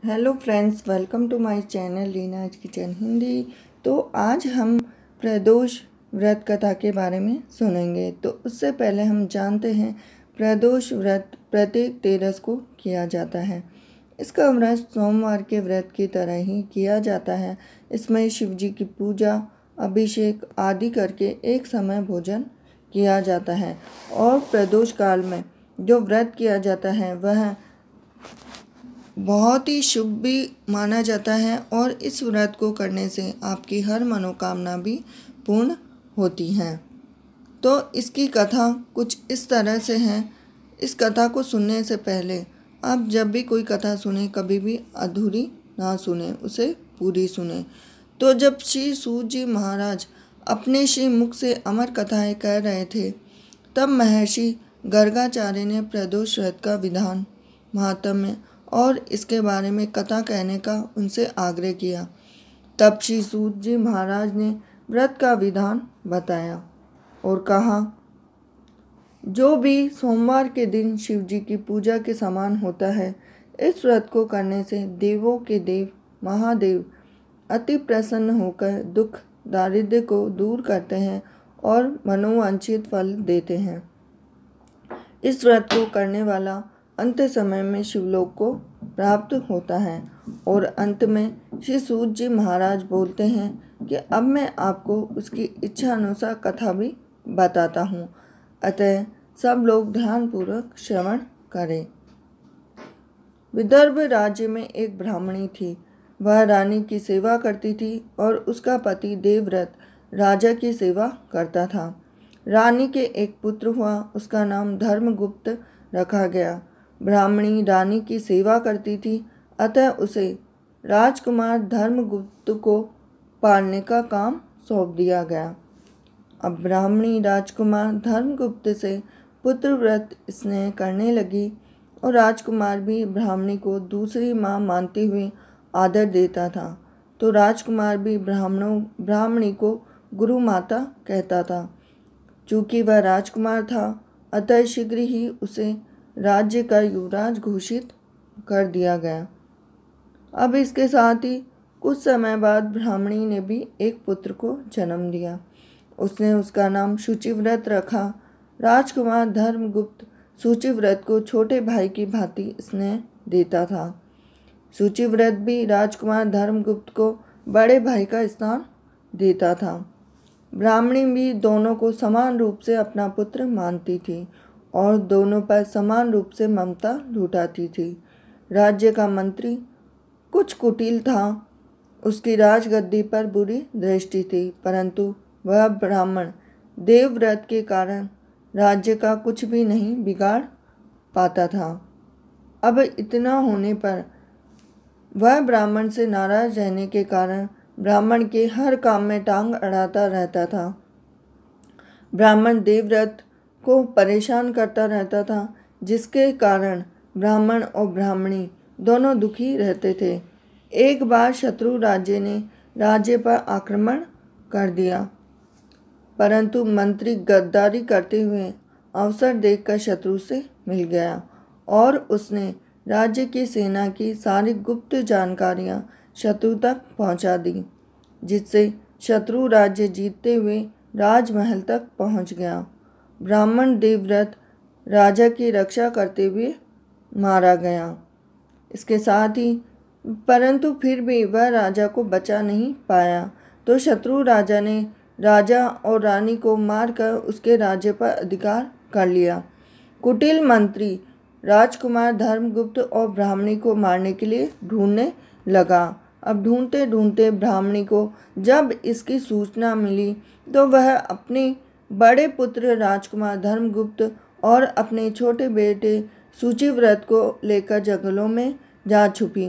Hello friends, welcome to my channel Leena's kitchen Hindi. तो आज हम प्रदोष व्रत कथा के बारे में सुनेंगे। तो उससे पहले हम जानते हैं प्रदोष व्रत प्रत्येक तेरस को किया जाता है। इसका व्रत सोमवार के व्रत की तरह ही किया जाता है। इसमें शिव जी की पूजा, अभिषेक आदि करके एक समय भोजन किया जाता है। और प्रदोष काल में जो व्रत किया जाता है वह बहुत ही शुभ भी माना जाता है और इस व्रत को करने से आपकी हर मनोकामना भी पूर्ण होती है। तो इसकी कथा कुछ इस तरह से है। इस कथा को सुनने से पहले आप जब भी कोई कथा सुने कभी भी अधूरी ना सुने, उसे पूरी सुने। तो जब श्री सूत जी महाराज अपने श्री मुख से अमर कथाएं कह रहे थे, तब महर्षि गर्गाचार्य ने प्रदोष व्रत का विधान, महात्म्य और इसके बारे में कथा कहने का उनसे आग्रह किया। तब श्री सूत जी महाराज ने व्रत का विधान बताया और कहा, जो भी सोमवार के दिन शिव जी की पूजा के समान होता है, इस व्रत को करने से देवों के देव महादेव अति प्रसन्न होकर दुख दारिद्र्य को दूर करते हैं और मनोवांछित फल देते हैं। इस व्रत को करने वाला अंत समय में शिवलोक को प्राप्त होता है। और अंत में श्री सूत जी महाराज बोलते हैं कि अब मैं आपको उसकी इच्छा अनुसार कथा भी बताता हूँ, अतः सब लोग ध्यानपूर्वक श्रवण करें। विदर्भ राज्य में एक ब्राह्मणी थी। वह रानी की सेवा करती थी और उसका पति देवव्रत राजा की सेवा करता था। रानी के एक पुत्र हुआ, उसका नाम धर्मगुप्त रखा गया। ब्राह्मणी रानी की सेवा करती थी, अतः उसे राजकुमार धर्मगुप्त को पालने का काम सौंप दिया गया। अब ब्राह्मणी राजकुमार धर्मगुप्त से पुत्र व्रत स्नेह करने लगी और राजकुमार भी ब्राह्मणी को दूसरी माँ मानते हुए आदर देता था। तो राजकुमार भी ब्राह्मणी को गुरु माता कहता था। चूँकि वह राजकुमार था, अतः शीघ्र ही उसे राज्य का युवराज घोषित कर दिया गया। अब इसके साथ ही कुछ समय बाद ब्राह्मणी ने भी एक पुत्र को जन्म दिया। उसने उसका नाम शुचिव्रत रखा। राजकुमार धर्मगुप्त शुचिव्रत को छोटे भाई की भांति स्नेह देता था। शुचिव्रत भी राजकुमार धर्मगुप्त को बड़े भाई का स्थान देता था। ब्राह्मणी भी दोनों को समान रूप से अपना पुत्र मानती थी और दोनों पर समान रूप से ममता लुटाती थी। राज्य का मंत्री कुछ कुटिल था। उसकी राजगद्दी पर बुरी दृष्टि थी, परंतु वह ब्राह्मण देवव्रत के कारण राज्य का कुछ भी नहीं बिगाड़ पाता था। अब इतना होने पर वह ब्राह्मण से नाराज रहने के कारण ब्राह्मण के हर काम में टांग अड़ाता रहता था। ब्राह्मण देवव्रत को परेशान करता रहता था, जिसके कारण ब्राह्मण और ब्राह्मणी दोनों दुखी रहते थे। एक बार शत्रु राज्य ने राज्य पर आक्रमण कर दिया, परंतु मंत्री गद्दारी करते हुए अवसर देखकर शत्रु से मिल गया और उसने राज्य की सेना की सारी गुप्त जानकारियां शत्रु तक पहुंचा दी, जिससे शत्रु राज्य जीतते हुए राजमहल तक पहुंच गया। ब्राह्मण देवव्रत राजा की रक्षा करते हुए मारा गया। इसके साथ ही परंतु फिर भी वह राजा को बचा नहीं पाया, तो शत्रु राजा ने राजा और रानी को मारकर उसके राज्य पर अधिकार कर लिया। कुटिल मंत्री राजकुमार धर्मगुप्त और ब्राह्मणी को मारने के लिए ढूंढने लगा। अब ढूंढते ढूंढते ब्राह्मणी को जब इसकी सूचना मिली, तो वह अपने बड़े पुत्र राजकुमार धर्मगुप्त और अपने छोटे बेटे शुचिव्रत को लेकर जंगलों में जा छुपी।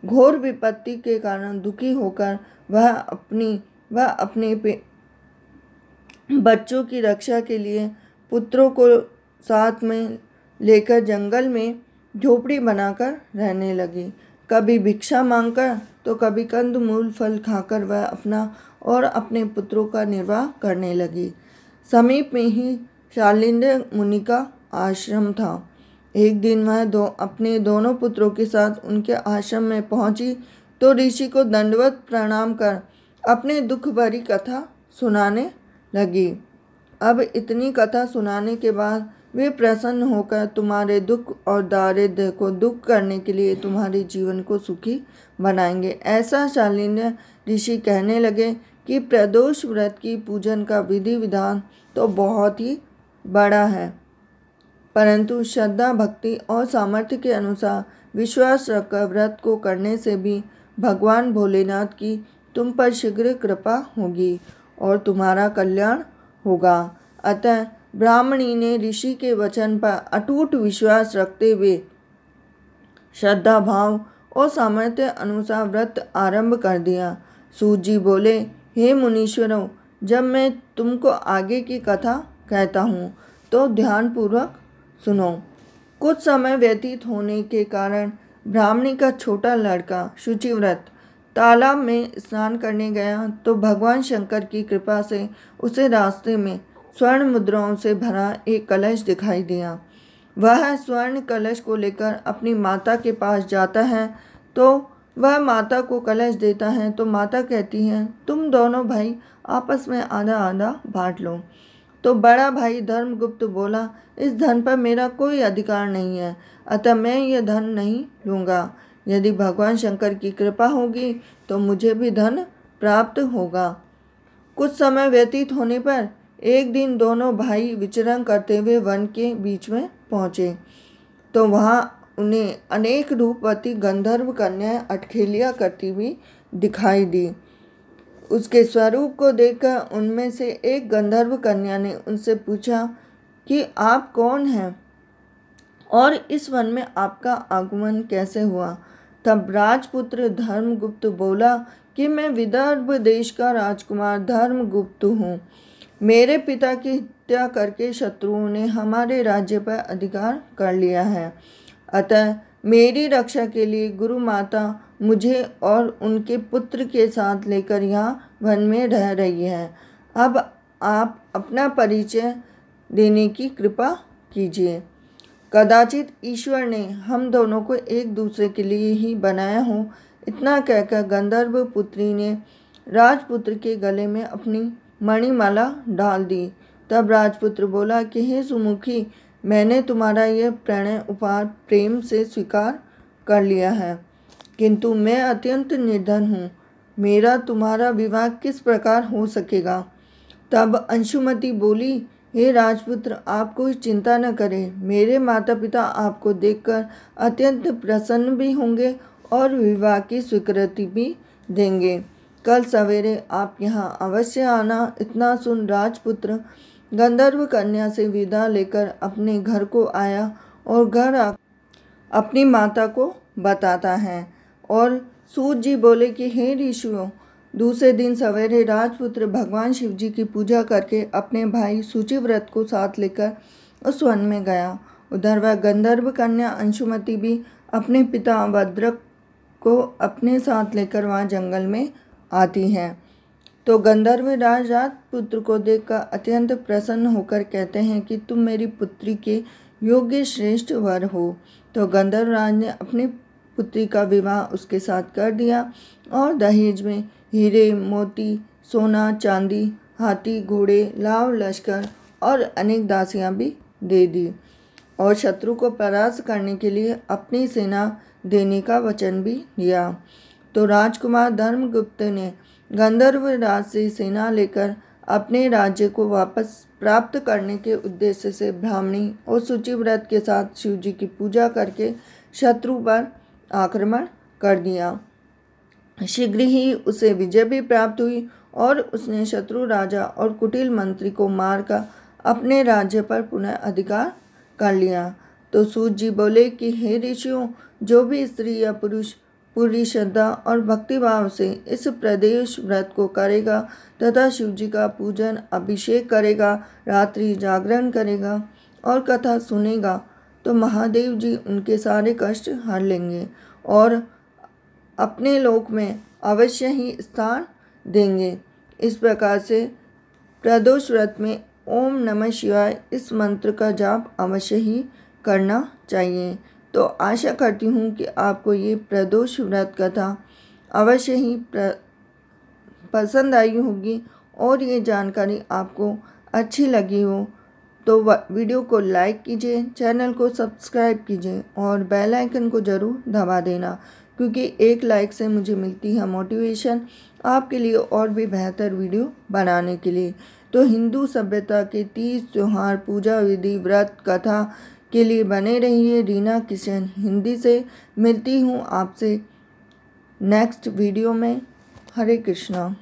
घोर विपत्ति के कारण दुखी होकर वह अपने बच्चों की रक्षा के लिए पुत्रों को साथ में लेकर जंगल में झोपड़ी बनाकर रहने लगी। कभी भिक्षा मांगकर तो कभी कंदमूल फल खाकर वह अपना और अपने पुत्रों का निर्वाह करने लगी। समीप में ही शालिंद्र मुनि का आश्रम था। एक दिन वह अपने दोनों पुत्रों के साथ उनके आश्रम में पहुंची तो ऋषि को दंडवत प्रणाम कर अपने दुख भरी कथा सुनाने लगी। अब इतनी कथा सुनाने के बाद वे प्रसन्न होकर तुम्हारे दुख और दारिद्र्य को दूर करने के लिए तुम्हारे जीवन को सुखी बनाएंगे। ऐसा शालिन्य ऋषि कहने लगे कि प्रदोष व्रत की पूजन का विधि विधान तो बहुत ही बड़ा है, परंतु श्रद्धा भक्ति और सामर्थ्य के अनुसार विश्वास रखकर व्रत को करने से भी भगवान भोलेनाथ की तुम पर शीघ्र कृपा होगी और तुम्हारा कल्याण होगा। अतः ब्राह्मणी ने ऋषि के वचन पर अटूट विश्वास रखते हुए श्रद्धा भाव और सामर्थ्य अनुसार व्रत आरंभ कर दिया। सूत जी बोले, हे मुनीश्वरों, जब मैं तुमको आगे की कथा कहता हूँ तो ध्यानपूर्वक सुनो। कुछ समय व्यतीत होने के कारण ब्राह्मणी का छोटा लड़का शुचिव्रत तालाब में स्नान करने गया तो भगवान शंकर की कृपा से उसे रास्ते में स्वर्ण मुद्राओं से भरा एक कलश दिखाई दिया। वह स्वर्ण कलश को लेकर अपनी माता के पास जाता है तो वह माता को कलश देता है तो माता कहती है, तुम दोनों भाई आपस में आधा आधा बांट लो। तो बड़ा भाई धर्मगुप्त बोला, इस धन पर मेरा कोई अधिकार नहीं है, अतः मैं यह धन नहीं लूँगा। यदि भगवान शंकर की कृपा होगी तो मुझे भी धन प्राप्त होगा। कुछ समय व्यतीत होने पर एक दिन दोनों भाई विचरण करते हुए वन के बीच में पहुँचे तो वहाँ उन्हें अनेक रूपवती गंधर्व कन्याएं अटखेलियाँ करती हुई दिखाई दी। उसके स्वरूप को देखकर उनमें से एक गंधर्व कन्या ने उनसे पूछा कि आप कौन हैं और इस वन में आपका आगमन कैसे हुआ। तब राजपुत्र धर्मगुप्त बोला कि मैं विदर्भ देश का राजकुमार धर्मगुप्त हूँ। मेरे पिता की हत्या करके शत्रुओं ने हमारे राज्य पर अधिकार कर लिया है, अतः मेरी रक्षा के लिए गुरु माता मुझे और उनके पुत्र के साथ लेकर यहाँ वन में रह रही है। अब आप अपना परिचय देने की कृपा कीजिए। कदाचित ईश्वर ने हम दोनों को एक दूसरे के लिए ही बनाया हो। इतना कहकर गंधर्व पुत्री ने राजपुत्र के गले में अपनी मणिमाला डाल दी। तब राजपुत्र बोला कि हे सुमुखी, मैंने तुम्हारा यह प्रणय उपहार प्रेम से स्वीकार कर लिया है, किंतु मैं अत्यंत निर्धन हूँ। मेरा तुम्हारा विवाह किस प्रकार हो सकेगा। तब अंशुमति बोली, हे राजपुत्र, आप कोई चिंता न करें। मेरे माता पिता आपको देखकर अत्यंत प्रसन्न भी होंगे और विवाह की स्वीकृति भी देंगे। कल सवेरे आप यहाँ अवश्य आना। इतना सुन राजपुत्र गंधर्व कन्या से विदा लेकर अपने घर को आया और घर अपनी माता को बताता है। और सूत जी बोले कि हे ऋषियों, दूसरे दिन सवेरे राजपुत्र भगवान शिव जी की पूजा करके अपने भाई शुचिव्रत को साथ लेकर उस वन में गया। उधर वह गंधर्व कन्या अंशुमति भी अपने पिता भद्रक को अपने साथ लेकर वहाँ जंगल में आती है। तो गंधर्व राज राजपुत्र को देखकर अत्यंत प्रसन्न होकर कहते हैं कि तुम मेरी पुत्री के योग्य श्रेष्ठ वर हो। तो गंधर्व राज ने अपनी पुत्री का विवाह उसके साथ कर दिया और दहेज में हीरे मोती सोना चांदी हाथी घोड़े लाव लश्कर और अनेक दासियां भी दे दी और शत्रु को परास्त करने के लिए अपनी सेना देने का वचन भी दिया। तो राजकुमार धर्मगुप्त ने गंधर्व राज से सेना लेकर अपने राज्य को वापस प्राप्त करने के उद्देश्य से ब्राह्मणी और शुचिव्रत के साथ शिव जी की पूजा करके शत्रु पर आक्रमण कर दिया। शीघ्र ही उसे विजय भी प्राप्त हुई और उसने शत्रु राजा और कुटिल मंत्री को मारकर अपने राज्य पर पुनः अधिकार कर लिया। तो सूत जी बोले कि हे ऋषियों, जो भी स्त्री या पुरुष पूरी श्रद्धा और भक्तिभाव से इस प्रदेश व्रत को करेगा तथा शिव जी का पूजन अभिषेक करेगा, रात्रि जागरण करेगा और कथा सुनेगा, तो महादेव जी उनके सारे कष्ट हर लेंगे और अपने लोक में अवश्य ही स्थान देंगे। इस प्रकार से प्रदोष व्रत में ओम नमः शिवाय इस मंत्र का जाप अवश्य ही करना चाहिए। तो आशा करती हूँ कि आपको ये प्रदोष व्रत कथा अवश्य ही पसंद आई होगी और ये जानकारी आपको अच्छी लगी हो तो वीडियो को लाइक कीजिए, चैनल को सब्सक्राइब कीजिए और बेल आइकन को ज़रूर दबा देना, क्योंकि एक लाइक से मुझे मिलती है मोटिवेशन आपके लिए और भी बेहतर वीडियो बनाने के लिए। तो हिंदू सभ्यता के 30 त्योहार, पूजा विधि, व्रत कथा के लिए बने रहिए। रीना किशन हिंदी से मिलती हूँ आपसे नेक्स्ट वीडियो में। हरे कृष्णा।